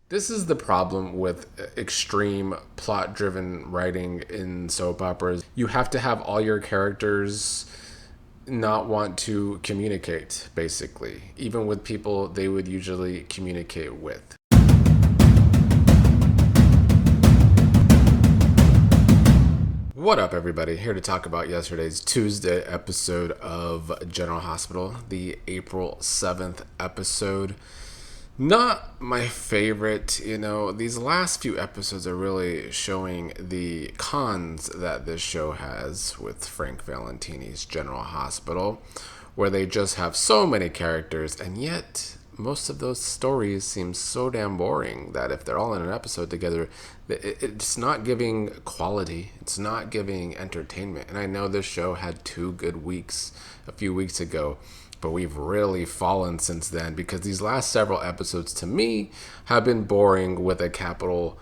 This is the problem with extreme plot driven writing in soap operas. You have to have all your characters not want to communicate, basically, even with people they would usually communicate with. What up, everybody? Here to talk about yesterday's Tuesday episode of General Hospital, the April 7th episode. Not my favorite, these last few episodes are really showing the cons that this show has with Frank Valentini's General Hospital, where they just have so many characters, and yet most of those stories seem so damn boring that if they're all in an episode together, it's not giving quality, it's not giving entertainment. And I know this show had 2 good weeks a few weeks ago, but we've really fallen since then because these last several episodes to me have been boring with a capital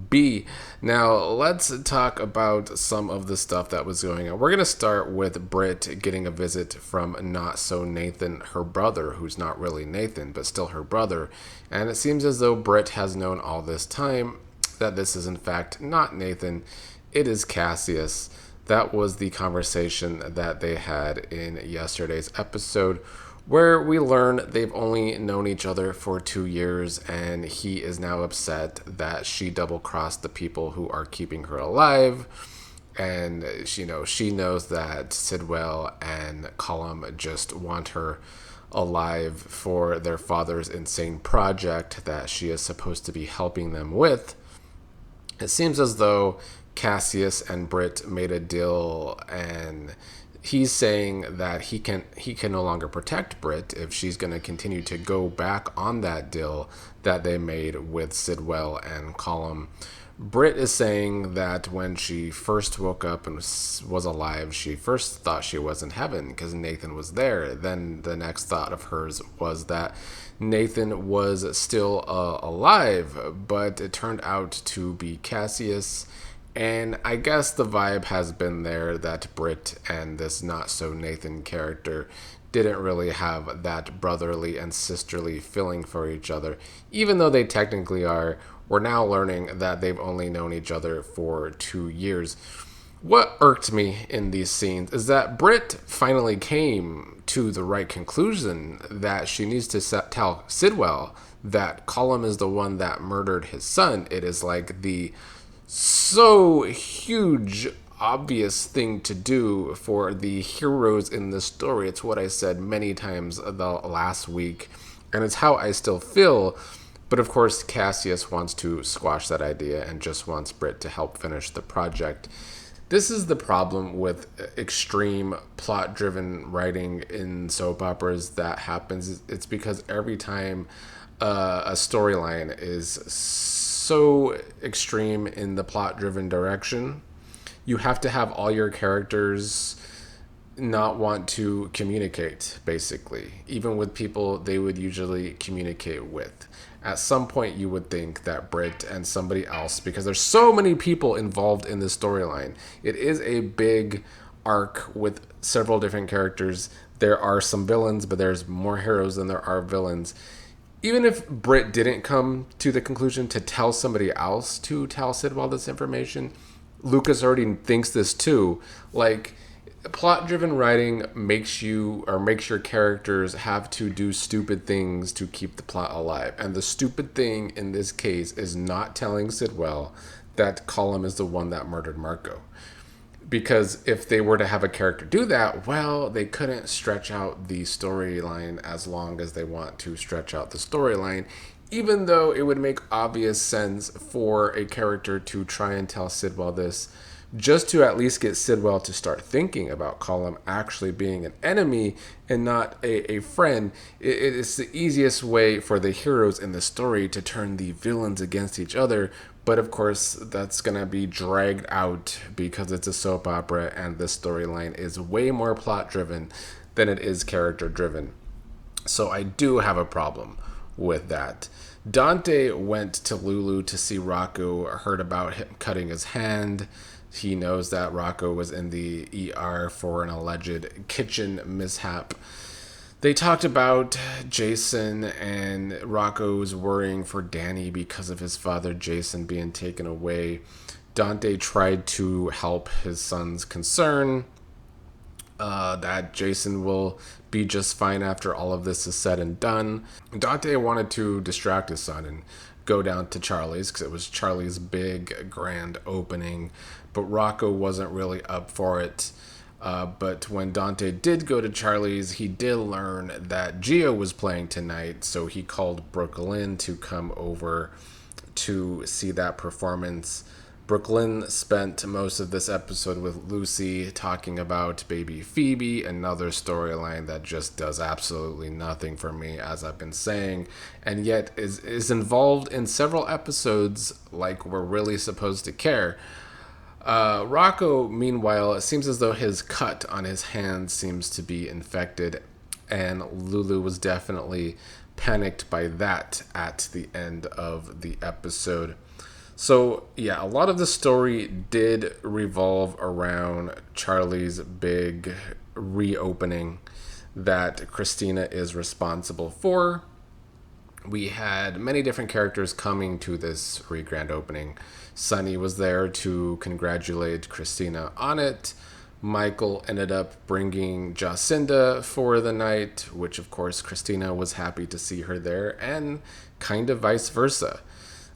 B. Now, let's talk about some of the stuff that was going on. We're going to start with Britt getting a visit from Not So Nathan, her brother, who's not really Nathan, but still her brother. And it seems as though Britt has known all this time that this is in fact not Nathan, it is Cassius. That was the conversation that they had in yesterday's episode, where we learn they've only known each other for 2 years, and he is now upset that she double-crossed the people who are keeping her alive. And, she knows that Sidwell and Colum just want her alive for their father's insane project that she is supposed to be helping them with. It seems as though Cassius and Britt made a deal, and he's saying that he can no longer protect Britt if she's going to continue to go back on that deal that they made with Sidwell and Colum. Britt is saying that when she first woke up and was alive, she first thought she was in heaven because Nathan was there. Then the next thought of hers was that Nathan was still alive, but it turned out to be Cassius. And I guess the vibe has been there that Britt and this Not So Nathan character didn't really have that brotherly and sisterly feeling for each other, even though they technically are. We're now learning that they've only known each other for 2 years. What irked me in these scenes is that Britt finally came to the right conclusion that she needs to tell Sidwell that Colum is the one that murdered his son. It is like the so huge, obvious thing to do for the heroes in this story. It's what I said many times the last week, and it's how I still feel. But of course, Cassius wants to squash that idea and just wants Britt to help finish the project. This is the problem with extreme plot-driven writing in soap operas that happens. It's because every time a storyline is so extreme in the plot-driven direction, you have to have all your characters not want to communicate, basically, even with people they would usually communicate with. At some point, you would think that Britt and somebody else, because there's so many people involved in this storyline, it is a big arc with several different characters. There are some villains, but there's more heroes than there are villains. Even if Britt didn't come to the conclusion to tell somebody else to tell Sidwell this information, Lucas already thinks this too. Like, plot-driven writing makes your characters have to do stupid things to keep the plot alive. And the stupid thing in this case is not telling Sidwell that Colum is the one that murdered Marco. Because if they were to have a character do that, well, they couldn't stretch out the storyline as long as they want to stretch out the storyline, even though it would make obvious sense for a character to try and tell Sidwell this, just to at least get Sidwell to start thinking about Colum actually being an enemy and not a friend. It is the easiest way for the heroes in the story to turn the villains against each other. But of course, that's going to be dragged out because it's a soap opera and this storyline is way more plot driven than it is character driven. So I do have a problem with that. Dante went to Lulu to see Rocco, heard about him cutting his hand. He knows that Rocco was in the ER for an alleged kitchen mishap. They talked about Jason, and Rocco's worrying for Danny because of his father Jason being taken away. Dante tried to help his son's concern, that Jason will be just fine after all of this is said and done. Dante wanted to distract his son and go down to Charlie's because it was Charlie's big grand opening, but Rocco wasn't really up for it. But when Dante did go to Charlie's, he did learn that Gio was playing tonight, so he called Brook Lynn to come over to see that performance. Brook Lynn spent most of this episode with Lucy talking about baby Phoebe, another storyline that just does absolutely nothing for me, as I've been saying, and yet is involved in several episodes like we're really supposed to care. Rocco, meanwhile, it seems as though his cut on his hand seems to be infected, and Lulu was definitely panicked by that at the end of the episode. So, yeah, a lot of the story did revolve around Charlie's big reopening that Christina is responsible for. We had many different characters coming to this grand opening. Sunny was there to congratulate Christina on it. Michael ended up bringing Jacinda for the night, which of course Christina was happy to see her there, and kind of vice versa.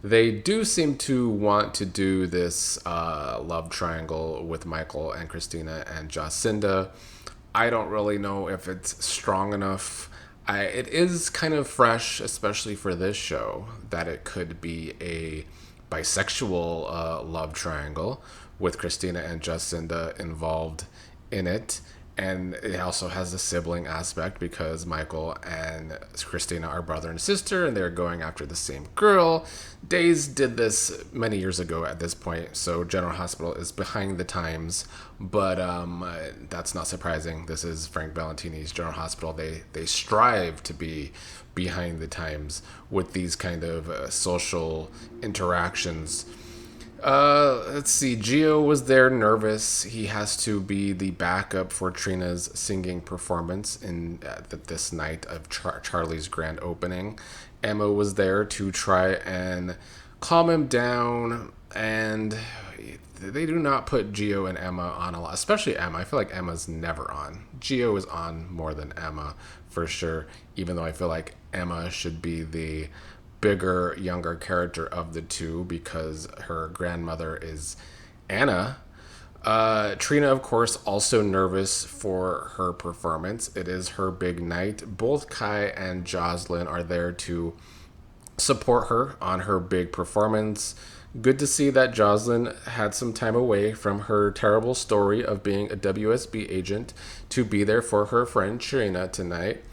They do seem to want to do this love triangle with Michael and Christina and Jacinda. I don't really know if it's strong enough. It is kind of fresh, especially for this show, that it could be a bisexual love triangle with Christina and Jacinda involved in it. And it also has a sibling aspect because Michael and Christina are brother and sister, and they're going after the same girl. Days did this many years ago at this point, so General Hospital is behind the times, but that's not surprising. This is Frank Valentini's General Hospital. They strive to be behind the times with these kind of social interactions. Let's see. Gio was there nervous. He has to be the backup for Trina's singing performance in this night of Charlie's grand opening. Emma was there to try and calm him down, and they do not put Gio and Emma on a lot, especially Emma. I feel like Emma's never on. Gio is on more than Emma, for sure, even though I feel like Emma should be the bigger, younger character of the two because her grandmother is Anna. Trina, of course, also nervous for her performance. It is her big night. Both Kai and Jocelyn are there to support her on her big performance. Good to see that Jocelyn had some time away from her terrible story of being a WSB agent to be there for her friend Trina tonight.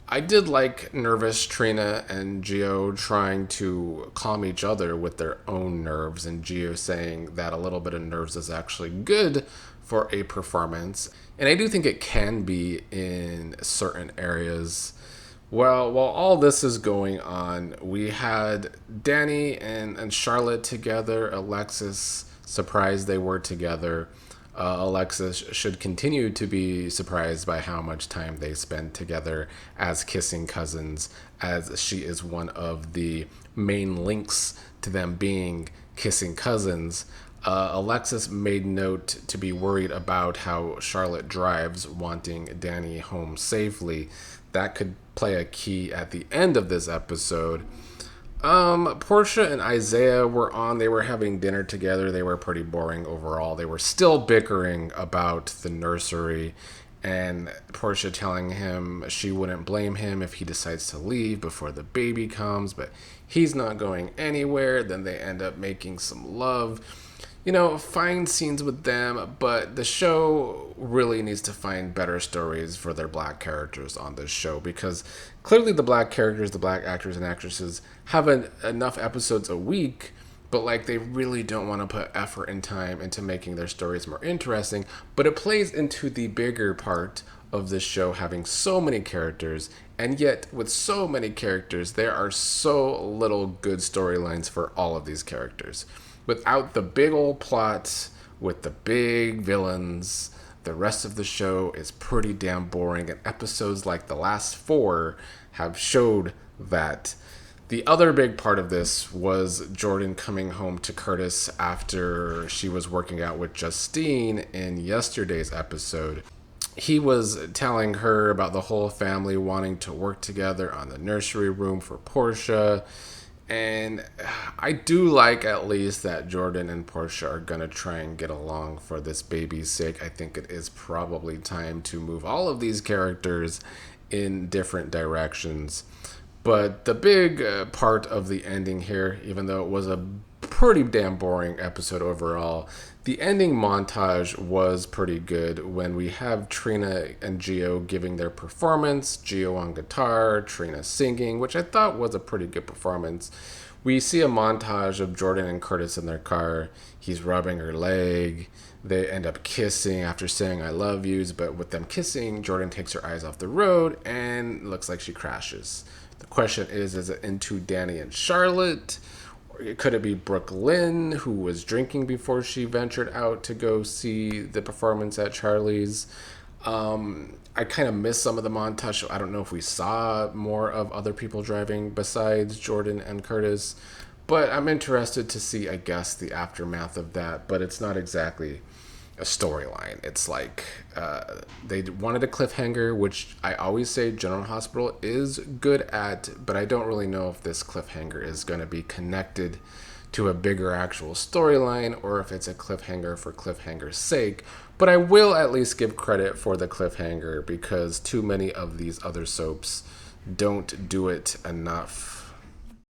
I did like nervous Trina and Gio trying to calm each other with their own nerves, and Gio saying that a little bit of nerves is actually good for a performance. And I do think it can be in certain areas. Well, while all this is going on, we had Danny and Charlotte together. Alexis, surprised they were together. Alexis should continue to be surprised by how much time they spend together as kissing cousins, as she is one of the main links to them being kissing cousins. Alexis made note to be worried about how Charlotte drives, wanting Danny home safely. That could play a key at the end of this episode. Portia and Isaiah were on. They were having dinner together. They were pretty boring overall. They were still bickering about the nursery, and Portia telling him she wouldn't blame him if he decides to leave before the baby comes, but he's not going anywhere. Then they end up making some love. You know, fine scenes with them, but the show really needs to find better stories for their black characters on this show, because clearly the black characters, the black actors and actresses have enough episodes a week, but like they really don't want to put effort and time into making their stories more interesting. But it plays into the bigger part of this show having so many characters, and yet with so many characters, there are so little good storylines for all of these characters. Without the big old plots, with the big villains, the rest of the show is pretty damn boring, and episodes like the last 4 have showed that. The other big part of this was Jordan coming home to Curtis after she was working out with Justine in yesterday's episode. He was telling her about the whole family wanting to work together on the nursery room for Portia. And I do like at least that Jordan and Portia are going to try and get along for this baby's sake. I think it is probably time to move all of these characters in different directions. But the big part of the ending here, even though it was a pretty damn boring episode overall, the ending montage was pretty good when we have Trina and Gio giving their performance, Gio on guitar, Trina singing, which I thought was a pretty good performance. We see a montage of Jordan and Curtis in their car. He's rubbing her leg. They end up kissing after saying I love yous, but with them kissing, Jordan takes her eyes off the road and looks like she crashes. The question is it into Danny and Charlotte? Or could it be Brook Lynn, who was drinking before she ventured out to go see the performance at Charlie's? I kind of missed some of the montage, so I don't know if we saw more of other people driving besides Jordan and Curtis. But I'm interested to see, I guess, the aftermath of that. But it's not exactly a storyline. It's like they wanted a cliffhanger, which I always say General Hospital is good at, but I don't really know if this cliffhanger is going to be connected to a bigger actual storyline or if it's a cliffhanger for cliffhanger's sake. But I will at least give credit for the cliffhanger because too many of these other soaps don't do it enough.